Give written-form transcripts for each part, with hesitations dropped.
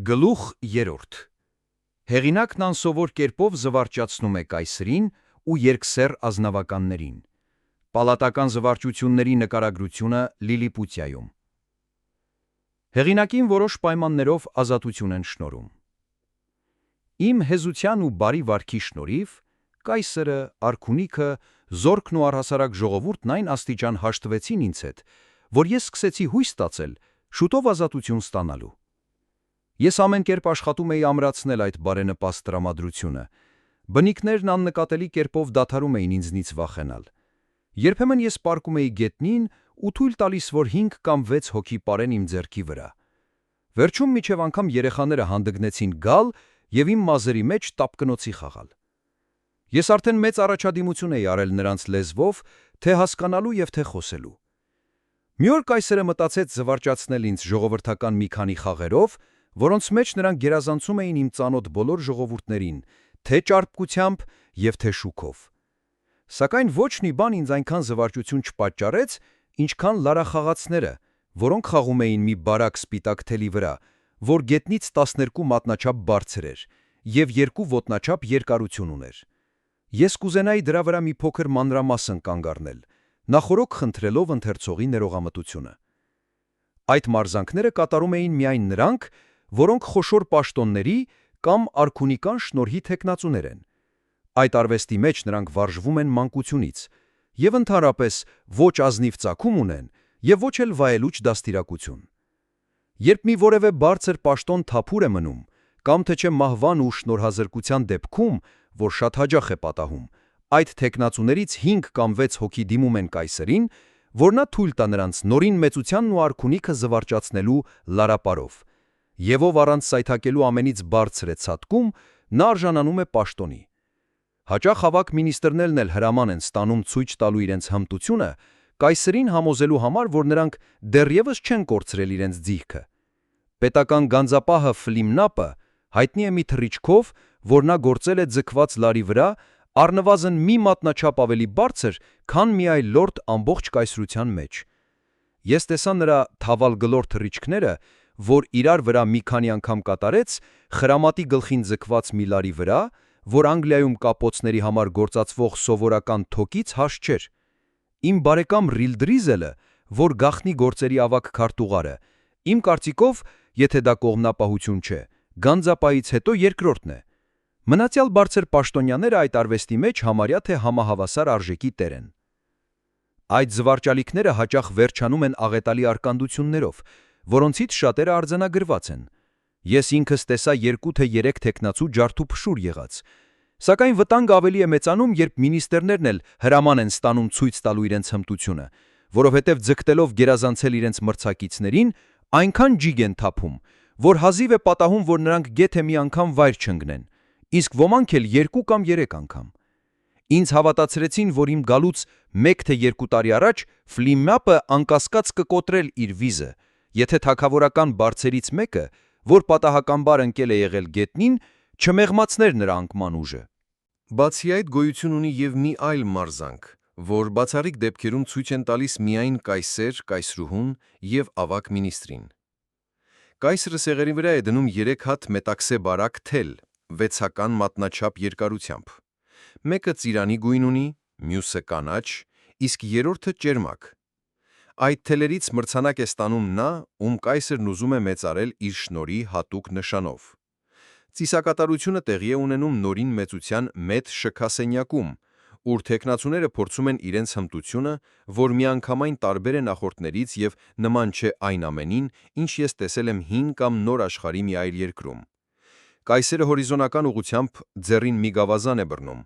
Գլուխ երրորդ Հեղինակն անսովոր կերպով զվարճացնում է կայսրին ու երկսեռ ազնավականներին։ Պալատական զվարճությունների նկարագրությունը Լիլիպուտիայում։ Հեղինակին որոշ պայմաններով ազատություն են շնորհում։ Իմ հեզության ու բարի վարքի շնորհիվ կայսրը, արքունիքը, զորքն ու առհասարակ ժողովուրդն այն աստիճան հաշտվեցին ինձ հետ, որ ես սկսեցի հույս ստացել շուտով ազատություն ստանալու։ Ես ամեն կերպ աշխատում էի ամրացնել այդ բարենպաստ տրամադրությունը։ Բնիկներն աննկատելի կերպով դադարում էին ինձնից վախենալ։ Երբեմն ես պառկում էի գետնին ու թույլ տալիս, որ 5 կամ 6 հոգի պարեն իմ ձեռքի վրա։ Վերջում մինչև անգամ երեխաները հանդգնեցին գալ և իմ մազերի մեջ տապկնոցի խաղալ։ Ես արդեն մեծ առաջադիմություն էի արել նրանց լեզվով, թե հասկանալու և թե խոսելու։ Մի օր կայսրը մտածեց զվարճացնել ինձ ժողովրդական մի քանի խաղերով, որոնց մեջ նրանք գերազանցում էին իմ ծանոթ բոլոր ժողովուրդներին, թե ճարպկությամբ և թե շուքով։ Սակայն ոչ մի բան ինձ այնքան զվարճություն չպատճառեց, ինչքան լարախաղացները, որոնք խաղում էին մի բարակ սպիտակ թելի վրա, որ գետնից 12 մատնաչափ բարձր էր և 2 ոտնաչափ երկարություն ուներ։ Ես կուզենայի դրա վրա մի փոքր մանրամասն կանգ առնել, նախօրոք խնդրելով ընթերցողի ներողամտությունը։ Այդ մարզանքները կատարում էին միայն նրանք, որոնք խոշոր պաշտոնների կամ արքունիկան շնորհի թեկնածուներ են։ Այդ արվեստի մեջ նրանք վարժվում են մանկությունից և ընդհանրապես ոչ ազնիվ ծագում ունեն և ոչ էլ վայելուչ դաստիարակություն։ Երբ մի որևէ բարձր պաշտոն թափուր է մնում, կամ թե չէ մահվան ու շնորհազրկության դեպքում, որ շատ հաճախ է պատահում, այդ թեկնածուներից 5 կամ 6 հոգի դիմում են կայսրին, որ նա թույլ տա նրանց նորին մեծությանն ու արքունիքը զվարճացնելու լարապարով, և ով առանց սայթաքելու ամենից բարձր է ցատկում, նա արժանանում է պաշտոնի։ Հաճախ ավագ մինիստրներն էլ հրաման են ստանում ցույց տալու իրենց հմտությունը, կայսրին համոզելու համար, որ նրանք դեռևս չեն կորցրել իրենց ձիրքը։ Պետական գանձապահը Ֆլիմնապը հայտնի է մի թռիչքով, որ նա գործել է ձգված լարի վրա, առնվազն մի մատնաչափ ավելի բարձր, քան մի այլորդ ամբողջ կայսրության մեջ։ Ես տեսա նրա թավալգլոր թռիչքները, որ իրար վրա մի քանի անգամ կատարեց խրամատի գլխին ձգված մի լարի վրա, որ Անգլիայում կապոցների համար գործածվող սովորական թոկից հաստ չէր։ Իմ բարեկամ Ռիլդրիզելը, որ գաղտնի գործերի ավագ քարտուղարը, իմ կարծիքով, եթե դա կողմնապահություն չէ, գանձապահից հետո երկրորդն է։ Մնացյալ բարձր պաշտոնյաները այդ արվեստի մեջ համարյա թե համահավասար արժեքի տեր են։ Այդ զվարճալիքները հաճախ վերջանում են աղետալի արկանդություններով, որոնցից շատերը արձանագրված են։ Ես ինքս տեսա 2 թե 3 թեկնածու ջարդուփշուր եղած։ Սակայն վտանգը ավելի է մեծանում, երբ մինիստրներն էլ հրաման են ստանում ցույց տալու իրենց հմտությունը, որովհետև ձգտելով գերազանցել իրենց մրցակիցներին, այնքան ջիգ են թափում, որ հազիվ է պատահում, որ նրանք գեթե մի անգամ վայր չընկնեն, իսկ ոմանք էլ 2 կամ 3 անգամ։ Ինձ հավատացրեցին, որ իմ գալուց 1 թե 2 տարի առաջ Ֆլիմնապը անկասկած կկոտրել իր վիզը, եթե թագավորական բարձերից մեկը, որ պատահականաբար ընկել է եղել գետնին, չմեղմացներ նրա անկման ուժը։ Բացի այդ, գոյություն ունի և մի այլ մարզանք, որ բացառիկ դեպքերում ցույց են տալիս միայն կայսեր, կայսրուհուն և ավագ մինիստրին։ Կայսրը սեղերի վրա է դնում 3 հատ մետաքսե բարակ թել, 6-ական մատնաչափ երկարությամբ։ Մեկը ծիրանի գույն ունի, մյուսը կանաչ, իսկ երրորդը ճերմակ։ Այդ թելերից մրցանակ է ստանում նա, ում կայսրն ուզում է մեծարել իր շնորհի հատուկ նշանով։ Ծիսակատարությունը տեղի է ունենում նորին մեծության մեծ շքասենյակում, ուր թեկնածուները փորձում են իրենց հմտությունը, որ միանգամայն տարբեր է նախորդներից և նման չէ այն ամենին, ինչ ես տեսել եմ հին կամ նոր աշխարհի մի այլ երկրում։ Կայսրը հորիզոնական ուղղությամբ ձեռին մի գավազան է բռնում,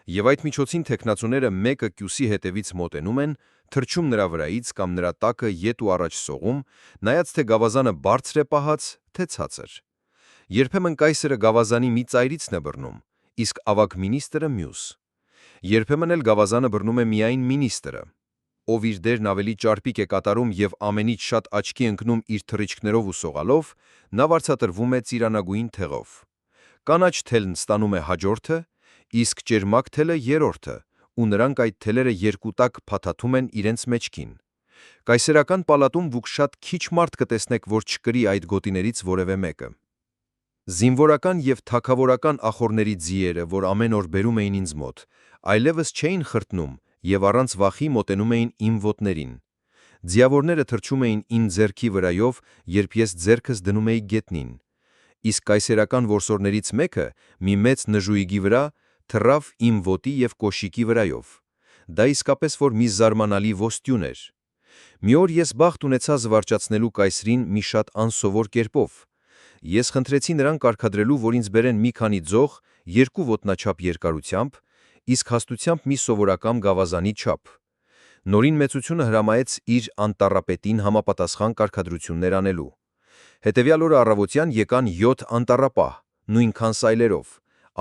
և այդ միջոցին թեկնածուները մեկը կյուսի հետևից մոտենում են, թռչում նրա վրայից կամ նրա տակը ետ ու առաջ սողում, նայած թե գավազանը բարձր է պահած, թե ցածր։ Երբեմն կայսրը գավազանի մի ծայրիցն է բռնում, իսկ ավագ մինիստրը մյուս։ Երբեմն էլ գավազանը բռնում է միայն մինիստրը, ով իր դերն ավելի ճարպիկ է կատարում և ամենից շատ աչքի ընկնում իր թռիչքներով ու սողալով, նա վարձատրվում է ծիրանագույն թեղով։ Կանաչ թելն ստանում է հաջորդը, իսկ ճերմակ թելը երրորդը, ու նրանք այդ թելերը երկուտակ փաթաթում են իրենց մեջքին։ Կայսերական պալատում դուք շատ քիչ մարդ կտեսնեք, որ չկրի այդ գոտիներից որևէ մեկը։ Զինվորական և թագավորական ախորների ձիերը, որ ամեն օր բերում էին ինձ մոտ, այլևս չէին խրտնում և առանց վախի մոտենում էին իմ ոտներին։ Ձիավորները թռչում էին իմ ձեռքի վրայով, երբ ես ձեռքս դնում էի գետնին։ Իսկ կայսերական որսորդներից մեկը մի մեծ նժույգի վրա թռավ իմ ոտի և կոշիկի վրայով։ Դա իսկապես որ մի զարմանալի ոսტյուն էր։ Մի օր ես բախտ ունեցա զվարճացնելու կայսրին մի շատ անսովոր կերպով։ Ես խնդրեցի նրան կարգադրելու, որ ինձ բերեն մի քանի ձող 2 ոտնաչափ երկարությամբ, իսկ հաստությամբ մի սովորական գավազանի չափ։ Նորին մեծությունը հրամայեց իր անտառապետին համապատասխան կարգադրություններ անելու։ Հետևյալ օրը առավոտյան եկան 7 անտառապահ, նույնքան սայլերով,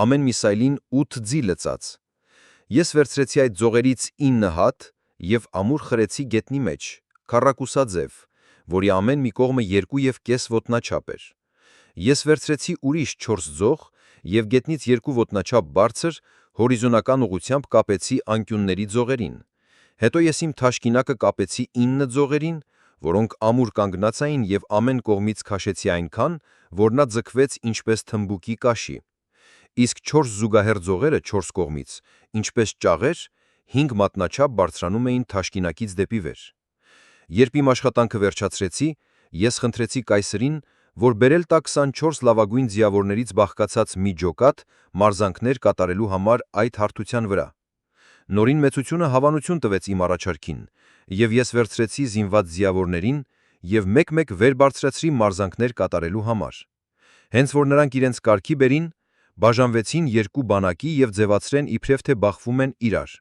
ամեն մի սայլին 8 ձի լցած։ Ես վերցրեցի այդ ձողերից 9 հատ և ամուր խրեցի գետնի մեջ, քառակուսաձև, որի ամեն մի կողմը 2,5 ոտնաչափ էր։ Ես վերցրեցի ուրիշ 4 ձող և գետնից 2 ոտնաչափ բարձր, հորիզոնական ուղղությամբ կապեցի անկյունների ձողերին։ Հետո ես իմ թաշկինակը կապեցի 9 ձողերին, որոնք ամուր կանգնած էին և ամեն կողմից քաշեցի այնքան, որ նա ձգվեց ինչպես թմբուկի կաշի։ Իսկ 4 զուգահեռ ձողերը 4 կողմից, ինչպես ճաղեր, 5 մատնաչափ բարձրանում էին թաշկինակից դեպի վեր։ Երբ իմ աշխատանքը վերջացրեցի, ես խնդրեցի կայսրին, որ բերել տա 24 լավագույն ձիավորներից բաղկացած մի ջոկատ մարզանքներ կատարելու համար այդ հարթության վրա։ Նորին մեծությունը հավանություն տվեց իմ առաջարկին, և ես վերցրեցի զինված ձիավորներին և մեկ-մեկ վեր բարձրացրի մարզանքներ կատարելու համար։ Հենց որ նրանք իրենց կարգի բերին, բաժանվեցին 2 բանակի և ձևացրեն իբրև թե բախվում են իրար։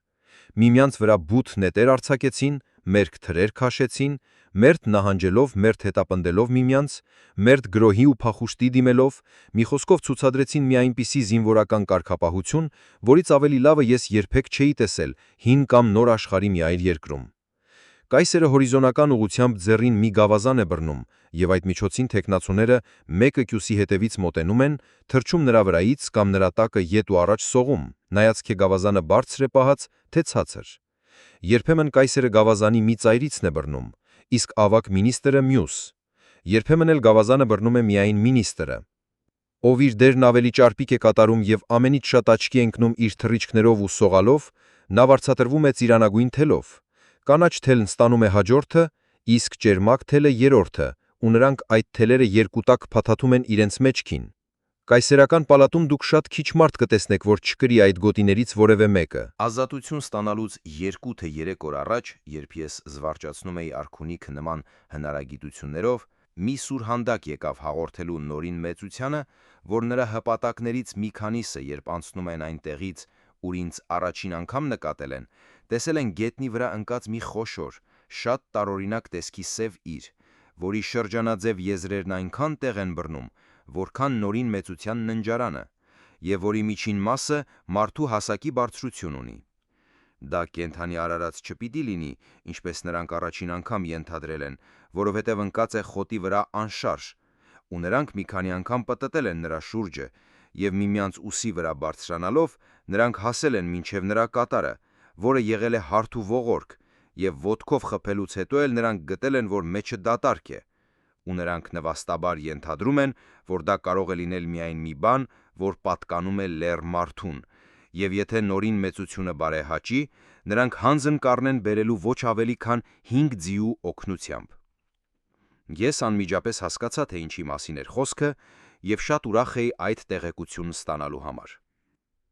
Միմյանց վրա բութ նետեր արձակեցին, մերկ թրեր քաշեցին, մերթ նահանջելով, մերթ հետապնդելով միմյանց, մերթ գրոհի ու փախուստի դիմելով, մի խոսքով ցուցադրեցին մի այնպիսի զինվորական կարգապահություն, որից ավելի լավը ես երբեք չէի տեսել հին կամ նոր աշխարհի մի այլ երկրում։ Կայսերը հորիզոնական ուղղությամբ ձեռին մի գավազան է բռնում, և այդ միջոցին թեկնածուները մեկը կյուսի հետևից մոտենում են, թռչում նրա վրայից կամ նրա տակը ետ ու առաջ սողում, նայած թե գավազանը բարձր է պահած, թե ցածր։ Երբեմն կայսերը գավազանի մի ծայրիցն է բռնում, իսկ ավագ մինիստրը մյուս։ Երբեմն էլ գավազանը բռնում է միայն մինիստրը։ Ով իր դերն ավելի ճարպիկ է կատարում և ամենից շատ աչքի է ընկնում իր թռիչքներով ու սողալով, նա վարձատրվում է ծիրանագույն թելով։ Կանաչ թելն ստանում է հաջորդը, իսկ ճերմակ թելը երրորդը, ու նրանք այդ թելերը երկուտակ փաթաթում են իրենց մեջքին։ Կայսերական պալատում դուք շատ քիչ մարդ կտեսնեք, որ չկրի այդ գոտիներից որևէ մեկը։ Ազատություն ստանալուց 2 թե 3 օր առաջ, երբ ես զվարճացնում էի արքունիքը նման հնարագիտություններով, մի սուրհանդակ եկավ հաղորդելու Նորին մեծությանը, որ նրա հպատակներից մի քանիսը, երբ անցնում են այն տեղից, ուր ինձ առաջին անգամ նկատել են, տեսել են գետնի վրա ընկած մի խոշոր, շատ տարօրինակ տեսքի սև իր, որի շրջանաձև եզրերն այնքան տեղ են բռնում, որքան Նորին մեծության ննջարանը, և որի միջին մասը մարդու հասակի բարձրություն ունի։ Դա կենդանի արարած չպիտի լինի, ինչպես նրանք առաջին անգամ ենթադրել են, որովհետև ընկած է խոտի վրա անշարժ, ու նրանք մի քանի անգամ պտտել են նրա շուրջը, և միմյանց ուսի վրա բարձրանալով, նրանք հասել են մինչև նրա կատարը, որը եղել է հարթ ու ողորկ, և ոտքով խփելուց հետո էլ նրանք գտել են, որ մեջը դատարկ է, ու նրանք նվաստաբար ենթադրում են, որ դա կարող է լինել միայն մի բան, որ պատկանում է լեռ մարդուն, և եթե Նորին մեծությունը բարեհաճի, նրանք հանձն կառնեն բերելու ոչ ավելի քան 5 ձիու օգնությամբ։ Ես անմիջապես հասկացա, թե ինչի մասին էր խոսքը, և շատ ուրախ էի այդ տեղեկությունն ստանալու համար։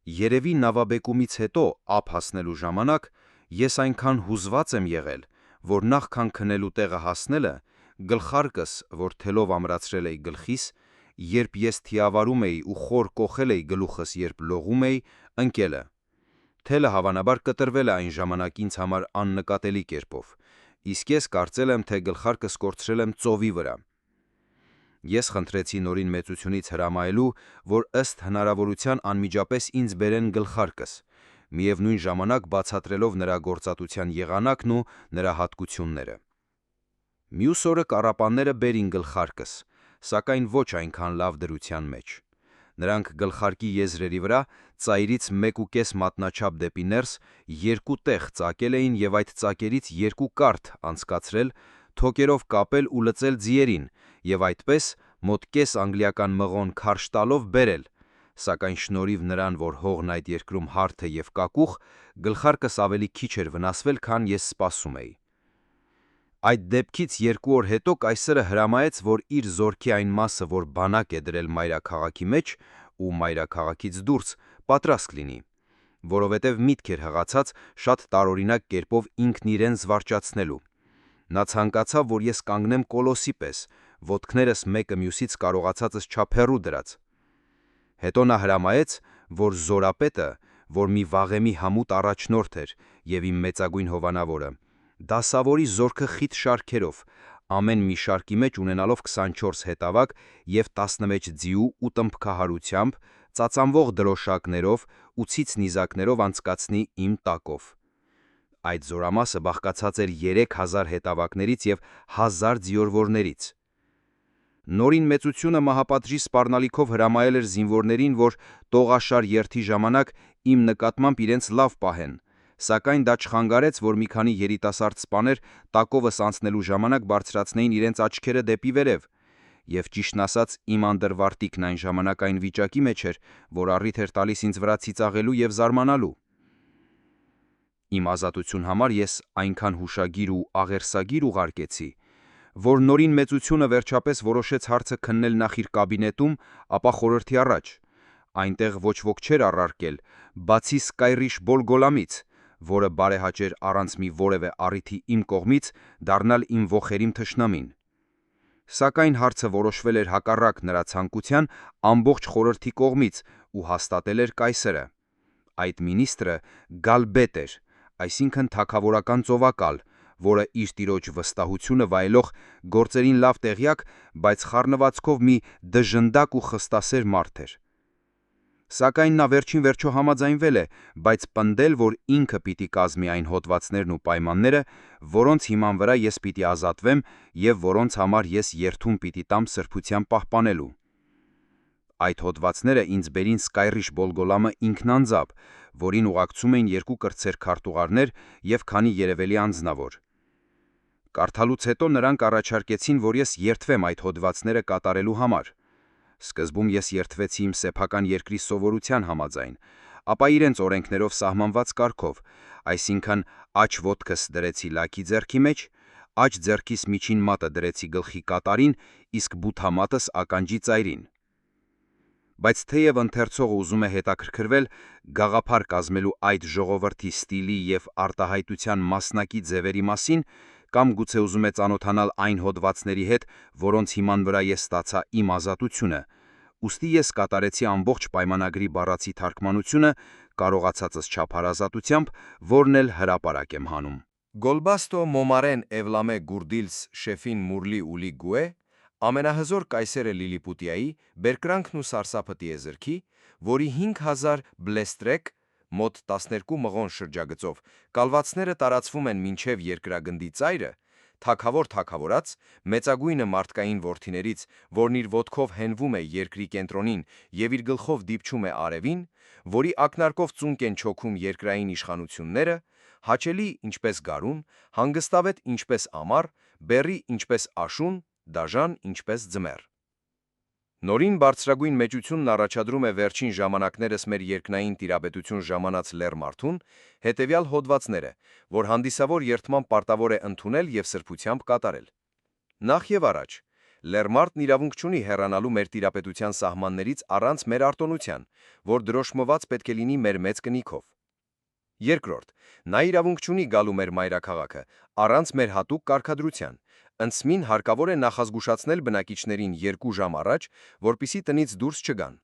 Երևի նավաբեկումից հետո ափ հասնելու ժամանակ ես այնքան հուզված եմ եղել, որ նախքան քնելու տեղը հասնելը, գլխարկս, որ թելով ամրացրել էի գլխիս, երբ ես թիավարում էի ու խոր կոխել էի գլուխս, երբ լողում էի, ընկել է։ Թելը հավանաբար կտրվել է այն ժամանակ ինձ համար աննկատելի կերպով, իսկ ես կարծել եմ, թե գլխարկս կորցրել եմ ծովի վրա։ Ես խնդրեցի Նորին մեծությունից հրամայելու, որ ըստ հնարավորության անմիջապես ինձ բերեն գլխարկս, միևնույն ժամանակ բացատրելով նրա գործատության եղանակն ու նրա հատկությունները։ Մյուս օրը կառապանները բերին գլխարկս, սակայն ոչ այնքան լավ դրության մեջ։ Նրանք գլխարկի եզրերի վրա ծայրից 1,5 մատնաչափ դեպի ներս 2 տեղ ծակել էին և այդ ծակերից 2 կարթ անցկացրել, թոկերով կապել ու լծել ձիերին, և այդպես մոտ կես անգլիական մղոն քարշ տալով բերել, սակայն շնորհիվ նրան, որ հողն այդ երկրում հարթ է և կակուղ, գլխարկս ավելի քիչ էր վնասվել, քան ես սպասում էի։ Այդ դեպքից 2 օր հետո կայսրը հրամայեց, որ իր զորքի այն մասը, որ բանակ է դրել մայրաքաղաքի մեջ ու մայրաքաղաքից դուրս, պատրաստ լինի, որովհետև միտք էր հղացած շատ տարօրինակ կերպով ինքն իրեն զվարճացնելու։ Նա ցանկացավ, որ ես կանգնեմ կոլոսի պես, ոտքներս մեկը մյուսից կարողացածս չափ հեռու դրած։ Հետո նա հրամայեց, որ զորապետը, որ մի վաղեմի համուտ առաջնորդ էր և իմ մեծագույն հովանավորը, դասավորի զորքը խիտ շարքերով, ամեն մի շարքի մեջ ունենալով 24 հետավակ և 16 ձիու ու տմբկահարությամբ, ծածանվող դրոշակներով ու ցից նիզակներով անցկացնի իմ տակով։ Այդ զորամասը բաղկացած էր 3000 հետավակներից և 1000 ձիավորներից։ Նորին մեծությունը մահապատժի սպառնալիքով հրամայել էր զինվորներին, որ տողաշար երթի ժամանակ իմ նկատմամբ իրենց լավ պահեն, սակայն դա չխանգարեց, որ մի քանի երիտասարդ սպաներ տակովս անցնելու ժամանակ բարձրացնեին իրենց աչքերը դեպի վերև, և ճիշտն ասած իմ անդրվարտիքն այն ժամանակ այն վիճակի մեջ էր, որ առիթ էր տալիս ինձ վրա ծիծաղելու և զարմանալու։ Իմ ազատություն համար ես այնքան հուշագիր ու աղերսագիր ուղարկեցի, որ նորին մեծությունը վերջապես որոշեց հարցը քննել նախ իր կաբինետում, ապա խորհրդի առաջ։ Այնտեղ ոչ ոք չէր առարկել, բացի Սկայրիշ Բոլգոլամից, որը բարեհաճեր առանց մի որևէ առիթի իմ կողմից դառնալ իմ ոխերիմ թշնամին։ Սակայն հարցը որոշվել էր հակառակ նրա ցանկության ամբողջ խորհրդի կողմից ու հաստատել էր կայսրը։ Այդ մինիստրը Գալբետ էր, այսինքն թագավորական ծովակալ, որը իր տիրոջ վստահությունը վայելող, գործերին լավ տեղյակ, բայց խառնվածքով մի դժնդակ ու խստասեր մարդ էր։ Սակայն նա վերջին վերջո համաձայնվել է, բայց պնդել, որ ինքը պիտի կազմի այն հոդվածներն ու պայմանները, որոնց հիման վրա ես պիտի ազատվեմ և որոնց համար ես երդում պիտի տամ սրբության պահպանելու։ Այդ հոդվածները ինձ բերին Սկայրիշ Բոլգոլամը ինքնանձամբ, որին ուղակցում էին 2 կրտսեր քարտուղարներ և քանի երևելի անձնավոր։ Կարդալուց հետո նրանք առաջարկեցին, որ ես երդվեմ այդ հոդվածները կատարելու համար։ Սկզբում ես երդվեցի իմ սեփական երկրի սովորության համաձայն, ապա իրենց օրենքներով սահմանված կարգով, այսինքն աջ ոտքս դրեցի լաքի ձեռքի մեջ, աջ ձեռքիս միջին մատը դրեցի գլխի կատարին, իսկ բութամատս ականջի ծայրին։ Բայց թեև ընթերցողը ուզում է հետաքրքրվել գաղափար կազմելու այդ ժողովրդի ստիլի և արտահայտության մասնակի ձևերի մասին, կամ գուցե ուզում է ծանոթանալ այն հոդվածների հետ, որոնց հիման վրա ես ստացա իմ ազատությունը, ուստի ես կատարեցի ամբողջ պայմանագրի բառացի թարգմանությունը, կարողացածս չափարազատությամբ, որն էլ հրապարակ եմ հանում։ Գոլբաստո Մոմարեն Էվլամե Գուրդիլս Շեֆին Մուրլի ուլի Գուե, ամենահզոր կայսերը Լիլիպուտիայի, բերկրանքն ու սարսափը տիեզրքի, որի 5000 բլեստրեկ, մոտ 12 մղոն շրջագծով, կալվածները տարածվում են մինչև երկրագնդի ծայրը, թագավոր թագավորած, մեծագույնը մարդկային որդիներից, որն իր ոտքով հենվում է երկրի կենտրոնին և իր գլխով դիպչում է արևին, որի ակնարկով ծունկ են չոքում երկրային իշխանությունները, հաճելի ինչպես գարուն, հանգստավետ ինչպես ամառ, բեռի ինչպես աշուն, դաժան ինչպես ձմեռ։ Նորին բարձրագույն մեծությունն առաջադրում է վերջին ժամանակներս մեր երկնային տիրապետություն ժամանած լեռմարդուն, հետևյալ հոդվածները, որ հանդիսավոր երդման պարտավոր է ընդունել և սրբությամբ կատարել։ Նախ և առաջ, լեռմարդն իրավունք չունի հեռանալու մեր տիրապետության սահմաններից առանց մեր արտոնության, որ դրոշմված պետք է լինի մեր մեծ կնիքով։ Երկրորդ, նա իրավունք չունի գալու մեր մայրաքաղաքը առանց մեր հատուկ կարգադրության, ընծմին հարկավոր է նախազգուշացնել բնակիչներին 2 ժամ առաջ, որպեսզի տնից դուրս չգան։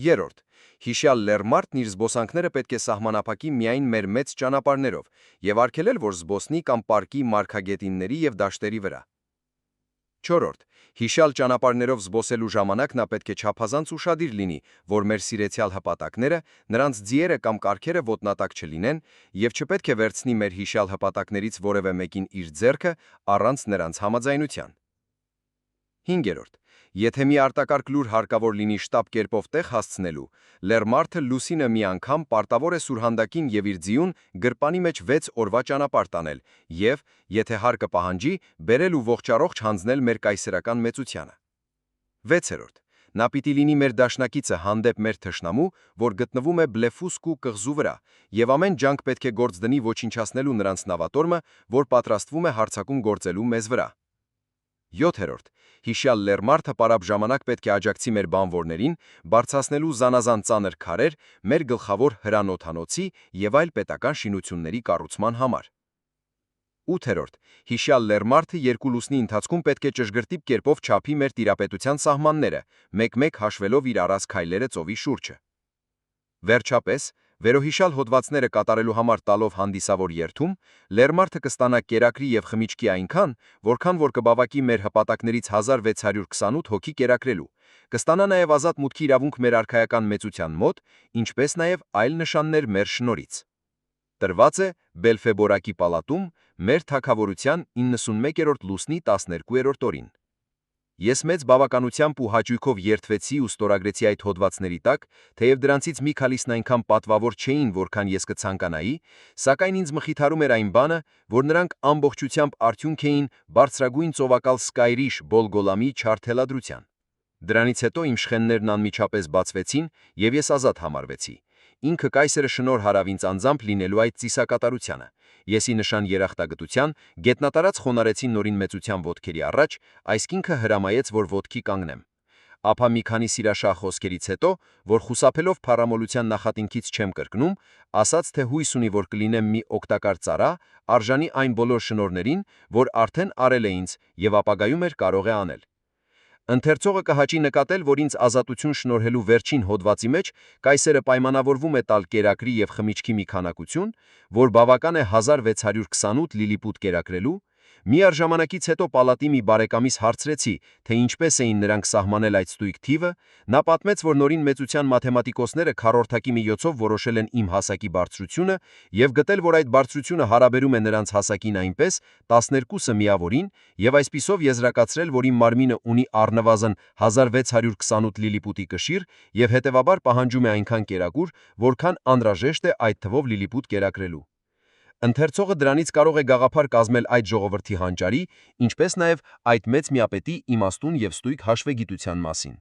Երրորդ, հիշյալ լեռմարդն իր զբոսանքները պետք է սահմանափակի միայն մեր մեծ ճանապարհներով և արգելել, որ զբոսնի կամ պարկի մարգագետինների և դաշտերի վրա։ Չորրորդ, հիշյալ ճանապարհներով զբոսելու ժամանակ նա պետք է չափազանց ուշադիր լինի, որ մեր սիրեցյալ հպատակները, նրանց ձիերը կամ կառքերը ոտնատակ չլինեն և չպետք է վերցնի մեր հիշյալ հպատակներից որևէ մեկին իր ձեռքը առանց նրանց համաձայնության։ Հինգերորդ, եթե մի արտակարգ լուր հարկավոր լինի շտապ կերպով տեղ հասցնելու, լեռմարդը լուսինը մի անգամ պարտավոր է սուրհանդակին և իր ձիուն գրպանի մեջ 6 օրվա ճանապարհ տանել և, եթե հարկը պահանջի, բերել ու ողջառողջ հանձնել մեր կայսերական մեծությանը։ 6. Նա պիտի լինի մեր դաշնակիցը հանդեպ մեր թշնամու, որ գտնվում է Բլեֆուսկու կղզու վրա, եւ ամեն ջանք պետք է գործ դնի ոչնչացնելու նրանց նավատորմը, որ պատրաստվում է հարձակում գործելու մեզ վրա։ 7. Հիշյալ Լերմարթը պարապ ժամանակ պետք է աջակցի մեր բանվորներին, բարձրացնելու զանազան ծանր քարեր մեր գլխավոր հրանոթանոցի եւ այլ պետական շինությունների կառուցման համար։ 8. Հիշյալ Լերմարթը երկու լուսնի ընթացքում պետք է ճշգրտիպ կերպով չափի մեր տիրապետության սահմանները, մեկ-մեկ հաշվելով իր առած քայլերը ծովի շուրջը։ Վերջապես, վերոհիշյալ հոդվածները կատարելու համար տալով հանդիսավոր երթում, Լերմարթը կստանա կերակրի եւ խմիչքի այնքան, որքան որ կբավակի մեր հպատակներից 1628 հոգի կերակրելու, կստանա նաեւ ազատ մուտքի իրավունք մեր արքայական մեծության մոտ, ինչպես նաեւ այլ նշաններ մեր շնորհից։ Տրված է Բելֆեբորակի պալատում մեր թագավորության 91-րդ լուսնի 12-րդ օրին։ Ես մեծ բավականությամբ ու հաճույքով երդվեցի ու ստորագրեցի այդ հոդվածների տակ, թեև դրանցից մի քանիսն այնքան պատվավոր չէին, որքան ես կցանկանայի, սակայն ինձ մխիթարում էր այն բանը, որ նրանք ամբողջությամբ արդյունք էին բարձրագույն ծովակալ Սկայրիշ Բոլգոլամի չարթելադրության։ Դրանից հետո իմ շխեններն անմիջապես բացվեցին, եւ ես ազատ համարվեցի։ Ինքը կայսրը շնորհ հարավ ինձ անձամբ լինելու այդ ծիսակատարությանը։ Եսի նշան երախտագտության, գետնատարած խոնարեցի նորին մեծության ոտքերի առաջ, այսինքը հրամայեց, որ ոտքի կանգնեմ։ Ափա մի քանի սիրաշահ խոսքերից հետո, որ խուսափելով փառամոլության նախատինքից չեմ կրկնում, ասաց, թե հույս ունի, որ կլինեմ մի օգտակար ծառա, արժանի այն բոլոր շնորհներին, որ արդեն արել է ինձ եւ ապագայում էր կարող է անել։ Ընթերցողը կհաճի նկատել, որ ինձ ազատություն շնորհելու վերջին հոդվածի մեջ կայսերը պայմանավորվում է տալ կերակրի եւ խմիչքի մի քանակություն, որ բավական է 1628 լիլիպուտ կերակրելու։ Միառժամանակից հետո պալատի մի բարեկամիս հարցրեցի, թե ինչպես էին նրանք սահմանել այդ ստույգ թիվը, նա պատմեց, որ նորին մեծության մաթեմատիկոսները քառորդակի միջոցով որոշել են իմ հասակի բարձրությունը եւ գտել, որ այդ բարձրությունը հարաբերում է նրանց հասակին այնպես 12-ը միավորին եւ այսպիսով եզրակացրել, որ իմ մարմինը ունի առնվազն 1628 լիլիպուտի կշիռ եւ հետեւաբար պահանջում է այնքան կերակուր, որքան անհրաժեշտ է այդ թվով լիլիպուտ կերակրելու։ Ընթերցողը դրանից կարող է գաղափար կազմել այդ ժողովրդի հանճարի, ինչպես նաև այդ մեծ միապետի իմաստուն եւ ստույգ հաշվեգիտության մասին։